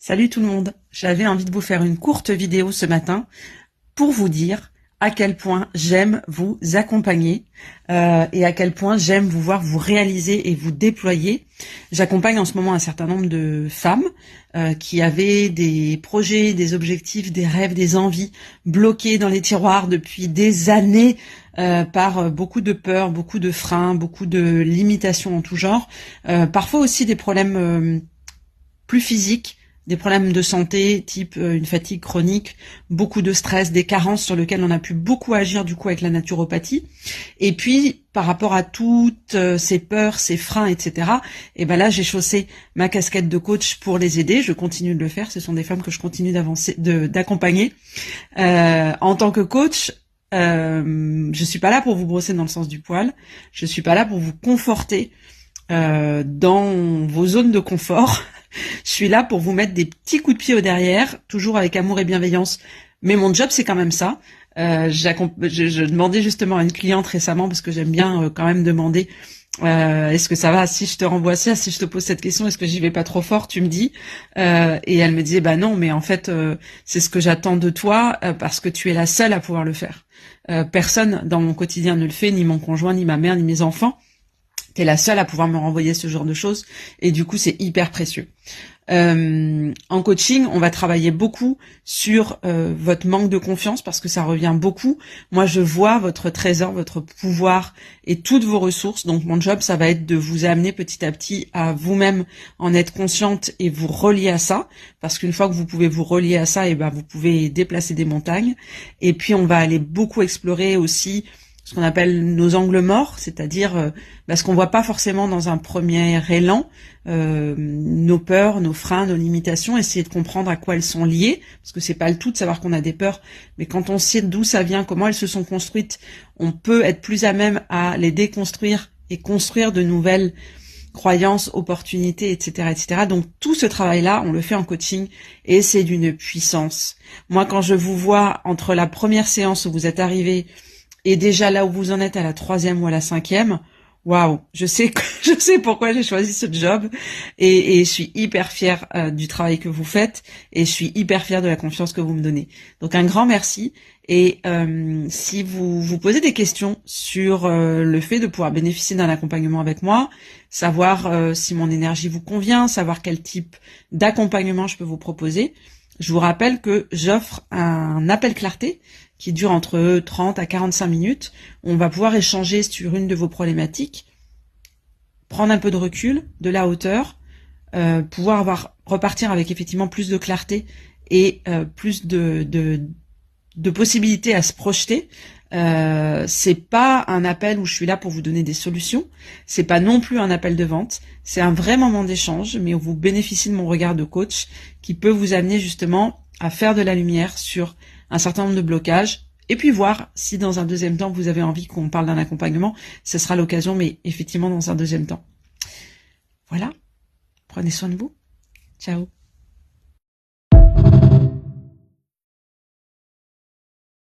Salut tout le monde, j'avais envie de vous faire une courte vidéo ce matin pour vous dire à quel point j'aime vous accompagner et à quel point j'aime vous voir vous réaliser et vous déployer. J'accompagne en ce moment un certain nombre de femmes qui avaient des projets, des objectifs, des rêves, des envies bloqués dans les tiroirs depuis des années par beaucoup de peurs, beaucoup de freins, beaucoup de limitations en tout genre, parfois aussi des problèmes plus physiques, des problèmes de santé, type une fatigue chronique, beaucoup de stress, des carences sur lesquelles on a pu beaucoup agir du coup avec la naturopathie. Et puis, par rapport à toutes ces peurs, ces freins, etc., et ben là, j'ai chaussé ma casquette de coach pour les aider. Je continue de le faire. Ce sont des femmes que je continue d'accompagner. En tant que coach, je suis pas là pour vous brosser dans le sens du poil. Je suis pas là pour vous conforter dans vos zones de confort. Je suis là pour vous mettre des petits coups de pied au derrière, toujours avec amour et bienveillance. Mais mon job, c'est quand même ça. Je demandais justement à une cliente récemment, parce que j'aime bien quand même demander est-ce que ça va si je te renvoie ça, si je te pose cette question, est-ce que j'y vais pas trop fort, tu me dis. Et elle me disait, bah non, mais en fait, c'est ce que j'attends de toi, parce que tu es la seule à pouvoir le faire. Personne dans mon quotidien ne le fait, ni mon conjoint, ni ma mère, ni mes enfants. T'es la seule à pouvoir me renvoyer ce genre de choses et du coup c'est hyper précieux. En coaching, on va travailler beaucoup sur votre manque de confiance parce que ça revient beaucoup. Moi, je vois votre trésor, votre pouvoir et toutes vos ressources. Donc mon job, ça va être de vous amener petit à petit à vous-même en être consciente et vous relier à ça. Parce qu'une fois que vous pouvez vous relier à ça, et ben vous pouvez déplacer des montagnes. Et puis on va aller beaucoup explorer aussi ce qu'on appelle nos angles morts, c'est-à-dire ce qu'on voit pas forcément dans un premier élan, nos peurs, nos freins, nos limitations, essayer de comprendre à quoi elles sont liées, parce que c'est pas le tout de savoir qu'on a des peurs, mais quand on sait d'où ça vient, comment elles se sont construites, on peut être plus à même à les déconstruire et construire de nouvelles croyances, opportunités, etc., etc. Donc tout ce travail-là, on le fait en coaching et c'est d'une puissance. Moi, quand je vous vois entre la première séance où vous êtes arrivé et déjà là où vous en êtes à la 3e ou à la 5e, waouh, je sais pourquoi j'ai choisi ce job et je suis hyper fière du travail que vous faites et je suis hyper fière de la confiance que vous me donnez. Donc un grand merci et si vous vous posez des questions sur le fait de pouvoir bénéficier d'un accompagnement avec moi, savoir si mon énergie vous convient, savoir quel type d'accompagnement je peux vous proposer, je vous rappelle que j'offre un appel clarté qui dure entre 30 à 45 minutes. On va pouvoir échanger sur une de vos problématiques, prendre un peu de recul, de la hauteur, pouvoir repartir avec effectivement plus de clarté et plus de possibilités à se projeter. C'est pas un appel où je suis là pour vous donner des solutions, c'est pas non plus un appel de vente, c'est un vrai moment d'échange, mais où vous bénéficiez de mon regard de coach qui peut vous amener justement à faire de la lumière sur un certain nombre de blocages, et puis voir si dans un deuxième temps vous avez envie qu'on parle d'un accompagnement, ce sera l'occasion, mais effectivement dans un deuxième temps. Voilà, prenez soin de vous, ciao.